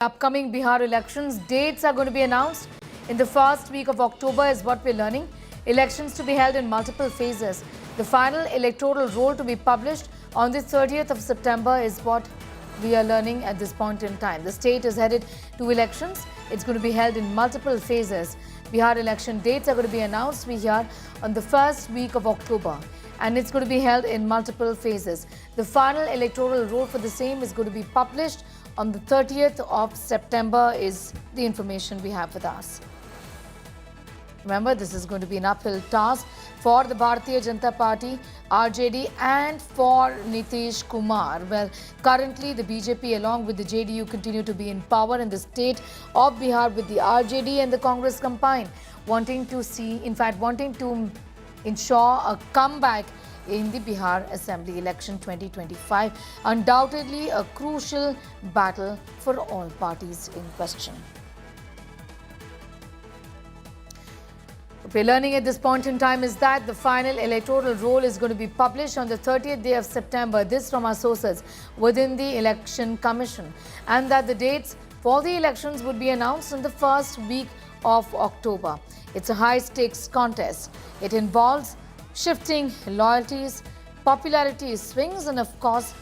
Upcoming Bihar elections, dates are going to be announced in the first week of October is what we're learning. Elections to be held in multiple phases. The final electoral roll to be published on the 30th of September is what we are learning at this point in time. The state is headed to elections. It's going to be held in multiple phases. Bihar election dates are going to be announced, we hear, on the first week of October. And it's going to be held in multiple phases. The final electoral roll for the same is going to be published on the 30th of September is the information we have with us. Remember, this is going to be an uphill task for the Bharatiya Janata Party, RJD, and for Nitish Kumar. Well, currently the BJP along with the JDU continue to be in power in the state of Bihar with the RJD and the Congress combined, wanting to ensure a comeback in the Bihar Assembly election 2025. Undoubtedly a crucial battle for all parties in question. What we're learning at this point in time is that the final electoral roll is going to be published on the 30th day of September. This from our sources within the Election Commission. And that the dates for the elections would be announced in the first week of October. It's a high-stakes contest. It involves shifting loyalties, popularity swings, and of course,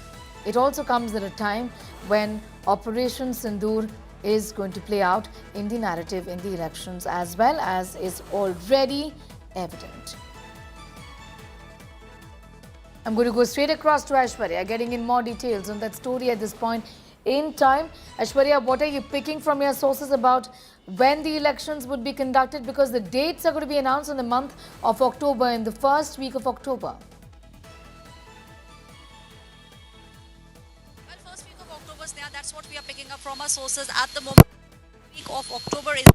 it also comes at a time when Operation Sindoor is going to play out in the narrative in the elections, as well as is already evident. I'm going to go straight across to Aishwarya, getting in more details on that story at this point in time. Aishwarya, what are you picking from your sources about when the elections would be conducted? Because the dates are going to be announced in the month of October, in the first week of October. Well, first week of October, Sneha, that's what we are picking up from our sources at the moment. Week of October is...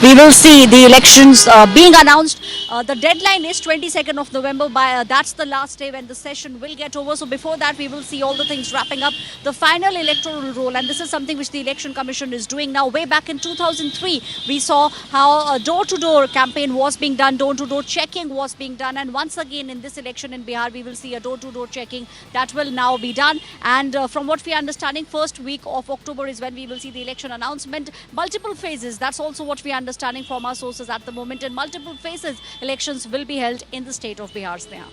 We will see the elections being announced. The deadline is 22nd of November. That's the last day when the session will get over. So before that, we will see all the things wrapping up. The final electoral roll, and this is something which the Election Commission is doing now. Way back in 2003, we saw how a door-to-door campaign was being done, door-to-door checking was being done. And once again, in this election in Bihar, we will see a door-to-door checking that will now be done. And from what we are understanding, first week of October is when we will see the election announcement. Multiple phases, that's also what we are understanding from our sources at the moment. In multiple phases, elections will be held in the state of Bihar. Sneha.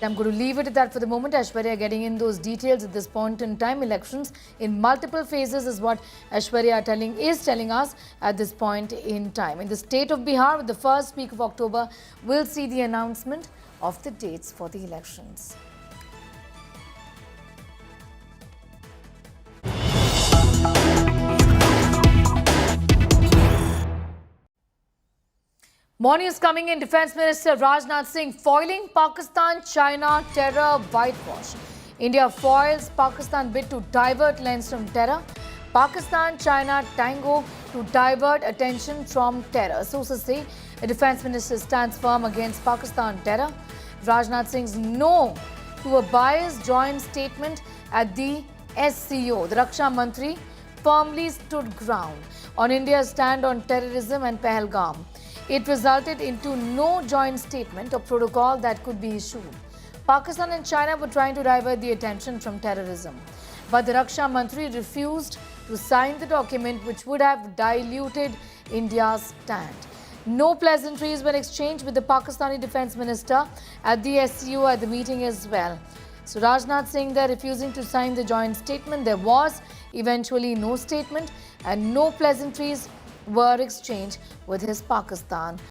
I'm going to leave it at that for the moment. Aishwarya getting in those details at this point in time. Elections in multiple phases is what Aishwarya is telling us at this point in time. In the state of Bihar, with the first week of October, we'll see the announcement of the dates for the elections. More news coming in. Defence Minister Rajnath Singh foiling Pakistan-China terror whitewash. India foils Pakistan bid to divert lens from terror. Pakistan-China tango to divert attention from terror. Sources say the Defence Minister stands firm against Pakistan terror. Rajnath Singh's no to a biased joint statement at the SCO. The Raksha Mantri firmly stood ground on India's stand on terrorism and Pahalgam. It resulted into no joint statement or protocol that could be issued. Pakistan and China were trying to divert the attention from terrorism. But the Raksha Mantri refused to sign the document, which would have diluted India's stand. No pleasantries were exchanged with the Pakistani Defence Minister at the SCO at the meeting as well. So Rajnath Singh there refusing to sign the joint statement. There was eventually no statement and no pleasantries were exchanged with his Pakistan